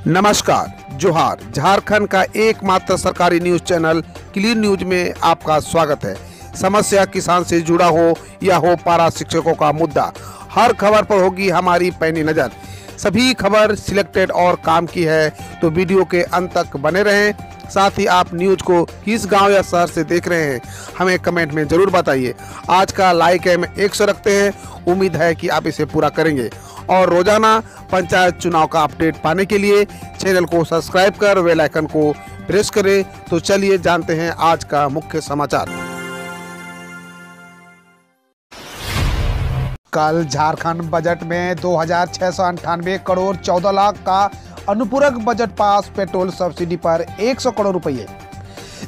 नमस्कार, जोहार। झारखंड का एकमात्र सरकारी न्यूज चैनल क्लीन न्यूज में आपका स्वागत है। समस्या किसान से जुड़ा हो या हो पारा शिक्षकों का मुद्दा, हर खबर पर होगी हमारी पैनी नज़र। सभी खबर सिलेक्टेड और काम की है, तो वीडियो के अंत तक बने रहें। साथ ही आप न्यूज को किस गांव या शहर से देख रहे हैं, हमें कमेंट में जरूर बताइए। आज का लाइक है 100 रखते हैं, उम्मीद है कि आप इसे पूरा करेंगे। और रोजाना पंचायत चुनाव का अपडेट पाने के लिए चैनल को सब्सक्राइब कर बेल आइकन को प्रेस करें। तो चलिए जानते हैं आज का मुख्य समाचार। कल झारखंड बजट में 2698 करोड़ 14 लाख का अनुपूरक बजट पास। पेट्रोल सब्सिडी पर 100 करोड़ रुपये।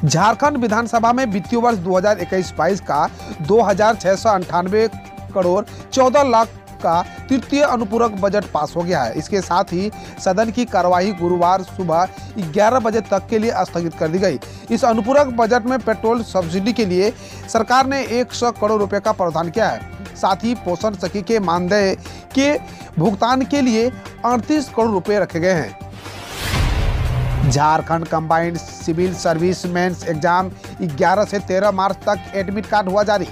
झारखंड विधानसभा में वित्तीय वर्ष 2021-22 का 2698 करोड़ 14 लाख का तृतीय अनुपूरक बजट पास हो गया है। इसके साथ ही सदन की कार्यवाही गुरुवार सुबह 11 बजे तक के लिए स्थगित कर दी गई। इस अनुपूरक बजट में पेट्रोल सब्सिडी के लिए सरकार ने 100 करोड़ रुपए का प्रावधान किया है। साथ ही पोषण सखी के मानदेय के भुगतान के लिए 38 करोड़ रुपए रखे गए हैं। Jharkhand combined civil service mains exam 11 से 13 मार्च तक एडमिट कार्ड हुआ जारी।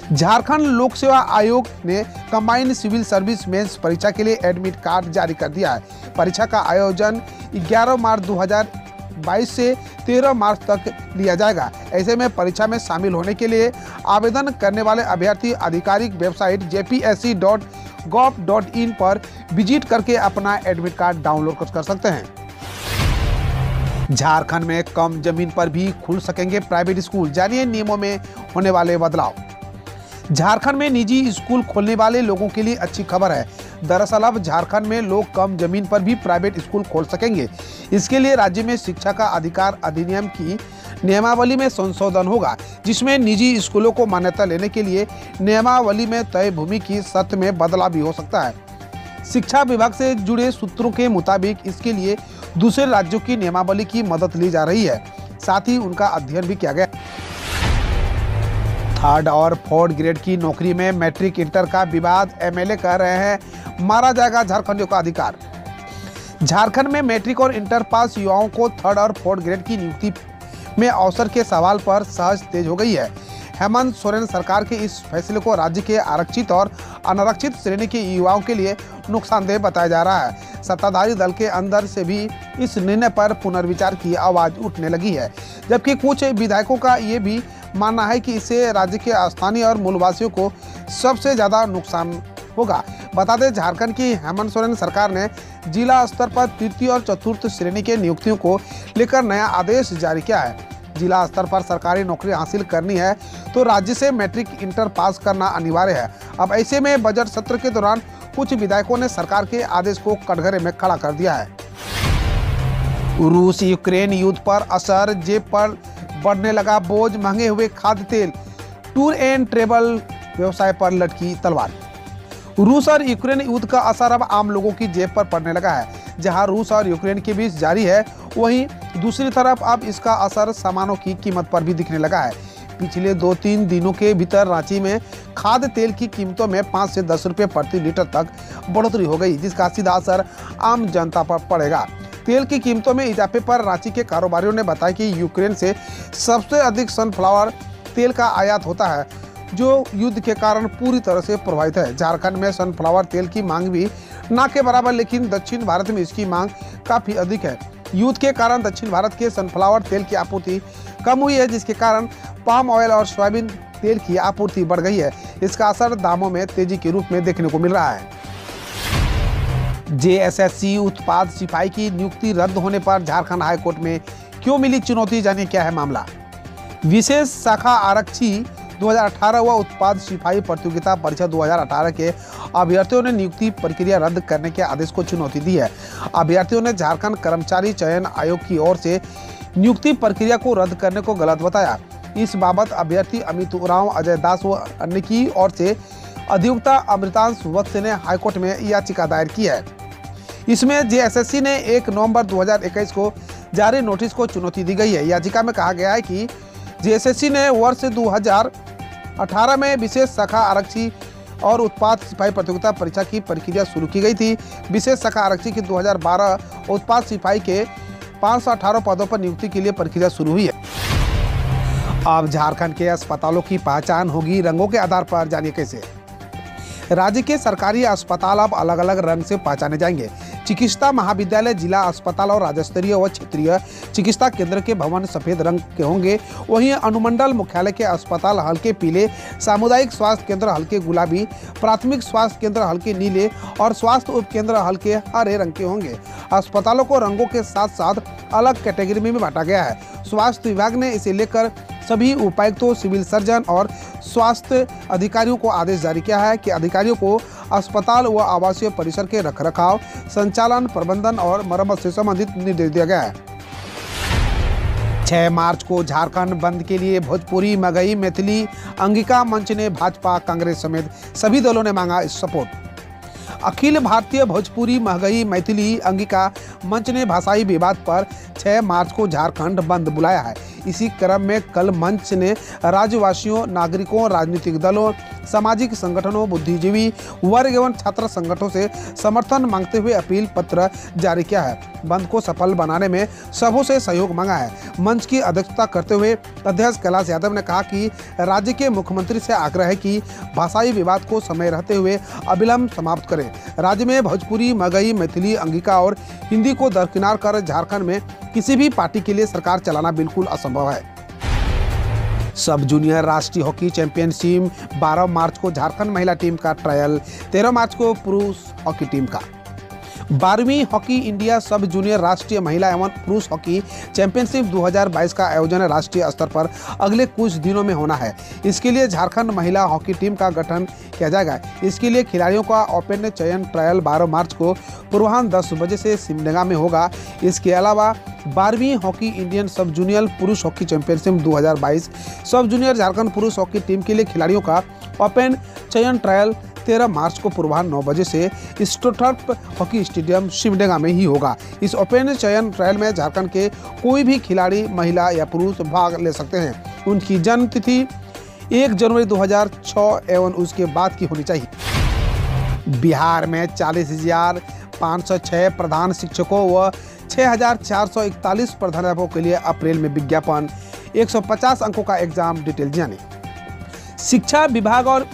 झारखंड लोक सेवा आयोग ने कंबाइंड सिविल सर्विस मेंस परीक्षा के लिए एडमिट कार्ड जारी कर दिया है। परीक्षा का आयोजन 11 मार्च 2022 से 13 मार्च तक लिया जाएगा। ऐसे में परीक्षा में शामिल होने के लिए आवेदन करने वाले अभ्यर्थी आधिकारिक वेबसाइट jpsc.gov.in पर विजिट करके अपना एडमिट कार्ड डाउनलोड कर सकते हैं। झारखंड में कम जमीन पर भी खुल सकेंगे प्राइवेट स्कूल, जानिए नियमों में होने वाले बदलाव। झारखंड में निजी स्कूल खोलने वाले लोगों के लिए अच्छी खबर है। दरअसल अब झारखंड में लोग कम जमीन पर भी प्राइवेट स्कूल खोल सकेंगे। इसके लिए राज्य में शिक्षा का अधिकार अधिनियम की नियमावली में संशोधन होगा, जिसमें निजी स्कूलों को मान्यता लेने के लिए नियमावली में तय भूमि की शर्त में बदलाव भी हो सकता है। शिक्षा विभाग से जुड़े सूत्रों के मुताबिक इसके लिए दूसरे राज्यों की नियमावली की मदद ली जा रही है, साथ ही उनका अध्ययन भी किया गया। थर्ड और फोर्थ ग्रेड की नौकरी में मैट्रिक इंटर का विवाद, एमएलए कह रहे हैं मारा जाएगा झारखंडियों का अधिकार। झारखंड में मैट्रिक और इंटर पास युवाओं को थर्ड और फोर्थ ग्रेड की नियुक्ति में अवसर के सवाल पर सहज तेज हो गई है। हेमंत सोरेन सरकार के इस फैसले को राज्य के आरक्षित और अनारक्षित श्रेणी के युवाओं के लिए नुकसानदेह बताया जा रहा है। सत्ताधारी दल के अंदर से भी इस निर्णय पर पुनर्विचार की आवाज उठने लगी है, जबकि कुछ विधायकों का ये भी मानना है कि इससे राज्य के स्थानीय और मूलवासियों को सबसे ज्यादा नुकसान होगा। बता दें, झारखंड की हेमंत सोरेन सरकार ने जिला स्तर पर तृतीय और चतुर्थ श्रेणी के नियुक्तियों को लेकर नया आदेश जारी किया है। जिला स्तर पर सरकारी नौकरी हासिल करनी है तो राज्य से मैट्रिक इंटर पास करना अनिवार्य है। अब ऐसे में बजट सत्र के दौरान कुछ विधायकों ने सरकार के आदेश को कटघरे में खड़ा कर दिया है। रूस यूक्रेन युद्ध पर असर, जेब पर बढ़ने लगा बोझ, महंगे हुए खाद्य तेल, टूर एंड ट्रेवल व्यवसाय पर लटकी तलवार। रूस और यूक्रेन युद्ध का असर अब आम लोगों की जेब पर पड़ने लगा है। जहां रूस और यूक्रेन के बीच जारी है, वहीं दूसरी तरफ अब इसका असर सामानों की कीमत पर भी दिखने लगा है। पिछले 2-3 दिनों के भीतर रांची में खाद्य तेल की कीमतों में 5 से 10 रुपये प्रति लीटर तक बढ़ोतरी हो गई, जिसका सीधा असर आम जनता पर पड़ेगा। तेल की कीमतों में इजाफे पर रांची के कारोबारियों ने बताया कि यूक्रेन से सबसे अधिक सनफ्लावर तेल का आयात होता है, जो युद्ध के कारण पूरी तरह से प्रभावित है। झारखंड में सनफ्लावर तेल की मांग भी ना के बराबर, लेकिन दक्षिण भारत में इसकी मांग काफी अधिक है। युद्ध के कारण दक्षिण भारत के सनफ्लावर तेल की आपूर्ति कम हुई है, जिसके कारण पाम ऑयल और सोयाबीन तेल की आपूर्ति बढ़ गई है। इसका असर दामों में तेजी के रूप में देखने को मिल रहा है। जेएसएससी उत्पाद सिपाही की नियुक्ति रद्द होने पर झारखंड हाईकोर्ट में क्यों मिली चुनौती, जानिए क्या है मामला। विशेष शाखा आरक्षी 2018 व उत्पाद सिपाही प्रतियोगिता परीक्षा 2018 के अभ्यर्थियों ने नियुक्ति प्रक्रिया रद्द करने के आदेश को चुनौती दी है। अभ्यर्थियों ने झारखंड कर्मचारी चयन आयोग की ओर से नियुक्ति प्रक्रिया को रद्द करने को गलत बताया। इस बाबत अभ्यर्थी अमित उरांव, अजय दास व अन्य की ओर से अधिवक्ता अमृतांश वत्स ने हाईकोर्ट में याचिका दायर की है। इसमें जेएसएससी ने 1 नवंबर 2021 को जारी नोटिस को चुनौती दी गई है। याचिका में कहा गया है कि जेएसएससी ने वर्ष 2018 में विशेष शाखा आरक्षी और उत्पाद सिपाही प्रतियोगिता परीक्षा की प्रक्रिया शुरू की गई थी। विशेष शाखा आरक्षी की 2012 उत्पाद सिपाही के 518 पदों पर नियुक्ति के लिए प्रक्रिया शुरू हुई है। अब झारखंड के अस्पतालों की पहचान होगी रंगों के आधार पर, जानिए कैसे। राज्य के सरकारी अस्पताल अब अलग अलग रंग से पहचाने जाएंगे। चिकित्सा महाविद्यालय, जिला अस्पताल और राज्य स्तरीय व क्षेत्रीय चिकित्सा केंद्र के भवन सफेद रंग के होंगे। वहीं अनुमंडल मुख्यालय के अस्पताल हल्के पीले, सामुदायिक स्वास्थ्य केंद्र हल्के गुलाबी, प्राथमिक स्वास्थ्य केंद्र हल्के नीले और स्वास्थ्य उप केंद्र हल्के हरे रंग के होंगे। अस्पतालों को रंगों के साथ साथ अलग कैटेगरी में भी बांटा गया है। स्वास्थ्य विभाग ने इसे लेकर सभी उपायुक्तों, सिविल सर्जन और स्वास्थ्य अधिकारियों को आदेश जारी किया है कि अधिकारियों को अस्पताल व आवासीय परिसर के रखरखाव, संचालन, प्रबंधन और मरम्मत से संबंधित निर्देश दिया गया है। 6 मार्च को झारखंड बंद के लिए भोजपुरी, मगही, मैथिली अंगिका मंच ने भाजपा, कांग्रेस समेत सभी दलों ने मांगा सपोर्ट। अखिल भारतीय भोजपुरी, मगही, मैथिली अंगिका मंच ने भाषाई विवाद पर 6 मार्च को झारखंड बंद बुलाया है। इसी क्रम में कल मंच ने राज्यवासियों, नागरिकों, राजनीतिक दलों, सामाजिक संगठनों, बुद्धिजीवी वर्ग एवं छात्र संगठनों से समर्थन मांगते हुए अपील पत्र जारी किया है। बंद को सफल बनाने में सबों से सहयोग मांगा है। मंच की अध्यक्षता करते हुए अध्यक्ष कैलाश यादव ने कहा कि राज्य के मुख्यमंत्री से आग्रह है कि भाषाई विवाद को समय रहते हुए अविलंब समाप्त करें। राज्य में भोजपुरी, मगही, मैथिली अंगिका और हिंदी को दरकिनार कर झारखंड में किसी भी पार्टी के लिए सरकार चलाना बिल्कुल असंभव है। सब जूनियर राष्ट्रीय हॉकी चैंपियनशिप 12 मार्च को झारखंड महिला टीम का ट्रायल, 13 मार्च को पुरुष हॉकी टीम का। 12वीं हॉकी इंडिया सब जूनियर राष्ट्रीय महिला एवं पुरुष हॉकी चैंपियनशिप 2022 का आयोजन राष्ट्रीय स्तर पर अगले कुछ दिनों में होना है। इसके लिए झारखंड महिला हॉकी टीम का गठन किया जाएगा। इसके लिए खिलाड़ियों का ओपन चयन ट्रायल 12 मार्च को पूर्वाह्न 10 बजे से सिमडेगा में होगा। इसके अलावा 12वीं हॉकी इंडियन सब जूनियर पुरुष हॉकी चैंपियनशिप 2022 सब जूनियर झारखंड पुरुष हॉकी टीम के लिए खिलाड़ियों का ओपन चयन ट्रायल 13 मार्च को पूर्वाह्न 9 बजे से स्टोटर्फ हॉकी स्टेडियम सिमडेगा में ही होगा। इस ओपन चयन ट्रायल में झारखंड के कोई भी खिलाड़ी, महिला या पुरुष भाग ले सकते हैं। उनकी जन्म तिथि 1 जनवरी 2006 एवं उसके बाद की होनी चाहिए। बिहार में 40,506 प्रधान शिक्षकों व 6,441 प्रधानाध्यापकों के लिए अप्रैल में विज्ञापन, 150 अंकों का एग्जाम। डिटेल जाने। शिक्षा विभाग और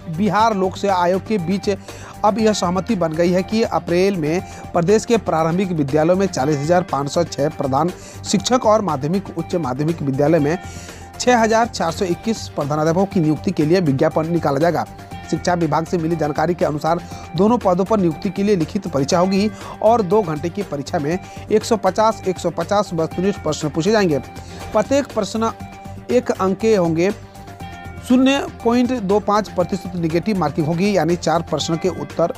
बिहार लोक सेवा आयोग के बीच अब यह सहमति बन गई है कि अप्रैल में प्रदेश के प्रारंभिक विद्यालयों में 40,506 प्रधान शिक्षक और माध्यमिक उच्च माध्यमिक विद्यालय में 6,421 प्रधानाध्यापकों की नियुक्ति के लिए विज्ञापन निकाला जाएगा। शिक्षा विभाग से मिली जानकारी के अनुसार दोनों पदों पर नियुक्ति के लिए लिखित परीक्षा होगी और 2 घंटे की परीक्षा में 150 वस्तुनिष्ठ प्रश्न पूछे जाएंगे। प्रत्येक प्रश्न 1 अंक के होंगे। 0.25% निगेटिव मार्किंग होगी, यानी 4 प्रश्न के उत्तर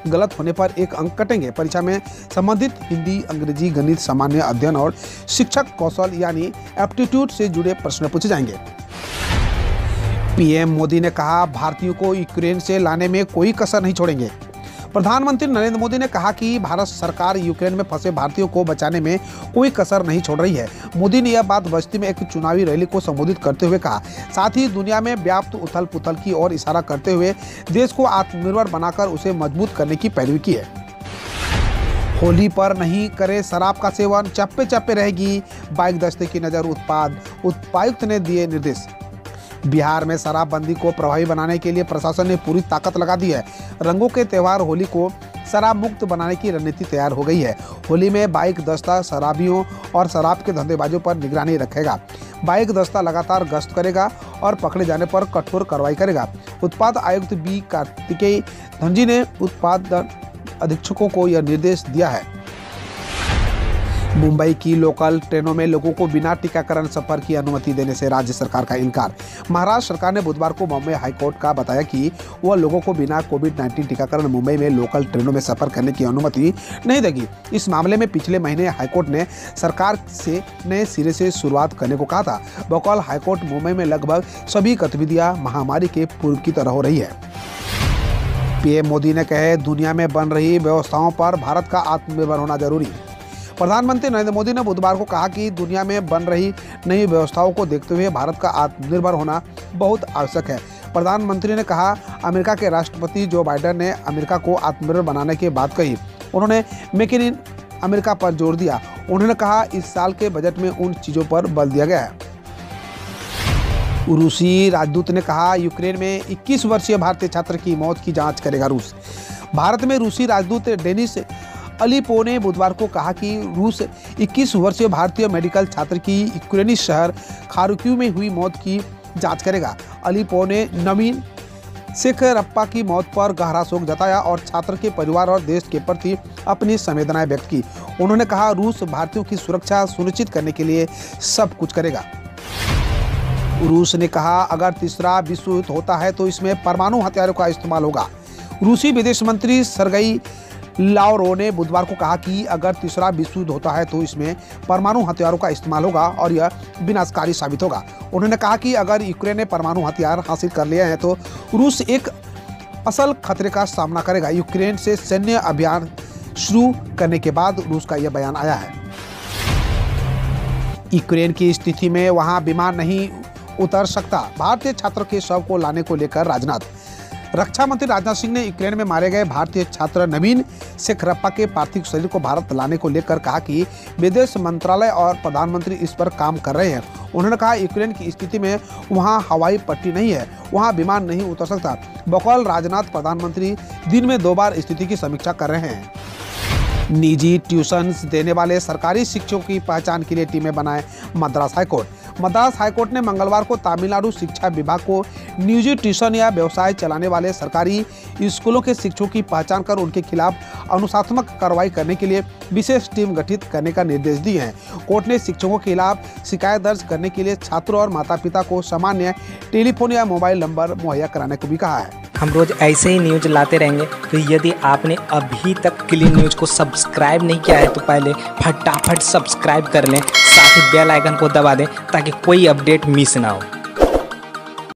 गलत होने पर 1 अंक कटेंगे। परीक्षा में संबंधित हिंदी, अंग्रेजी, गणित, सामान्य अध्ययन और शिक्षक कौशल यानी एप्टीट्यूड से जुड़े प्रश्न पूछे जाएंगे। पीएम मोदी ने कहा, भारतीयों को यूक्रेन से लाने में कोई कसर नहीं छोड़ेंगे। प्रधानमंत्री नरेंद्र मोदी ने कहा कि भारत सरकार यूक्रेन में फंसे भारतीयों को बचाने में कोई कसर नहीं छोड़ रही है। मोदी ने यह बात बस्ती में एक चुनावी रैली को संबोधित करते हुए कहा। साथ ही दुनिया में व्याप्त उथल पुथल की ओर इशारा करते हुए देश को आत्मनिर्भर बनाकर उसे मजबूत करने की पैरवी की है। होली पर नहीं करे शराब का सेवन, चप्पे चप्पे रहेगी बाइक दस्ते की नजर। उपायुक्त ने दिए निर्देश। बिहार में शराबबंदी को प्रभावी बनाने के लिए प्रशासन ने पूरी ताकत लगा दी है। रंगों के त्यौहार होली को शराब मुक्त बनाने की रणनीति तैयार हो गई है। होली में बाइक दस्ता शराबियों और शराब के धंधेबाजों पर निगरानी रखेगा। बाइक दस्ता लगातार गश्त करेगा और पकड़े जाने पर कठोर कार्रवाई करेगा। उत्पाद आयुक्त बी कार्तिकेय धनजी ने उत्पाद अधीक्षकों को यह निर्देश दिया है। मुंबई की लोकल ट्रेनों में लोगों को बिना टीकाकरण सफर की अनुमति देने से राज्य सरकार का इनकार। महाराष्ट्र सरकार ने बुधवार को बॉम्बे हाईकोर्ट का बताया कि वह लोगों को बिना कोविड-19 टीकाकरण मुंबई में लोकल ट्रेनों में सफर करने की अनुमति नहीं देगी। इस मामले में पिछले महीने हाईकोर्ट ने सरकार से नए सिरे से शुरुआत करने को कहा था। बकौल हाईकोर्ट, मुंबई में लगभग सभी गतिविधियां महामारी के पूर्व की तरह हो रही है। पीएम मोदी ने कहा, दुनिया में बन रही व्यवस्थाओं पर भारत का आत्मनिर्भर होना जरूरी। प्रधानमंत्री नरेंद्र मोदी ने बुधवार को कहा कि दुनिया में बन रही नई व्यवस्थाओं को देखते हुए भारत का आत्मनिर्भर होना बहुत आवश्यक है। प्रधानमंत्री ने कहा, अमेरिका के राष्ट्रपति जो बाइडेन ने अमेरिका को आत्मनिर्भर बनाने की बात कही। उन्होंने मेक इन अमेरिका पर जोर दिया। उन्होंने कहा, इस साल के बजट में उन चीजों पर बल दिया गया है। रूसी राजदूत ने कहा, यूक्रेन में 21 वर्षीय भारतीय छात्र की मौत की जांच करेगा रूस। भारत में रूसी राजदूत डेनिस अलीपो ने बुधवार को कहा कि रूस 21 वर्षीय भारतीय मेडिकल छात्र की यूक्रेनी शहर खार्किव में हुई मौत की जांच करेगा। अलीपो ने नवीन शेखरप्पा की मौत पर गहरा शोक जताया और छात्र के परिवार और देश के प्रति अपनी संवेदनाएं व्यक्त की। उन्होंने कहा, रूस भारतीयों की सुरक्षा सुनिश्चित करने के लिए सब कुछ करेगा। रूस ने कहा, अगर तीसरा विश्व युद्ध होता है तो इसमें परमाणु हथियारों का इस्तेमाल होगा। रूसी विदेश मंत्री सर्गेई लावरोव ने बुधवार को कहा कि अगर तीसरा विश्व युद्ध होता है तो इसमें परमाणु हथियारों का इस्तेमाल होगा और यह विनाशकारी साबित होगा। उन्होंने कहा कि अगर यूक्रेन ने परमाणु हथियार हासिल कर लिया है तो रूस एक असल खतरे का सामना करेगा। यूक्रेन से सैन्य अभियान शुरू करने के बाद रूस का यह बयान आया है। यूक्रेन की स्थिति में वहां विमान नहीं उतर सकता, भारतीय छात्र के शव को लाने को लेकर राजनाथ। रक्षा मंत्री राजनाथ सिंह ने यूक्रेन में मारे गए भारतीय छात्र नवीन शेखरप्पा के पार्थिव शरीर को भारत लाने को लेकर कहा कि विदेश मंत्रालय और प्रधानमंत्री इस पर काम कर रहे हैं। उन्होंने कहा, यूक्रेन की स्थिति में वहां हवाई पट्टी नहीं है, वहां विमान नहीं उतर सकता। बकौल राजनाथ, प्रधानमंत्री दिन में 2 बार स्थिति की समीक्षा कर रहे हैं। निजी ट्यूशन देने वाले सरकारी शिक्षकों की पहचान के लिए टीमें बनाए मद्रास हाईकोर्ट। मद्रास हाईकोर्ट ने मंगलवार को तमिलनाडु शिक्षा विभाग को निजी ट्यूशन या व्यवसाय चलाने वाले सरकारी स्कूलों के शिक्षकों की पहचान कर उनके खिलाफ अनुशासनात्मक कार्रवाई करने के लिए विशेष टीम गठित करने का निर्देश दिए हैं। कोर्ट ने शिक्षकों के खिलाफ शिकायत दर्ज करने के लिए छात्रों और माता पिता को सामान्य टेलीफोन या मोबाइल नंबर मुहैया कराने को भी कहा है। हम रोज ऐसे ही न्यूज लाते रहेंगे, तो यदि आपने अभी तक क्लीन न्यूज को सब्सक्राइब नहीं किया है तो पहले फटाफट सब्सक्राइब कर लें, साथ ही बेल आइकन को दबा दें ताकि कोई अपडेट मिस ना हो।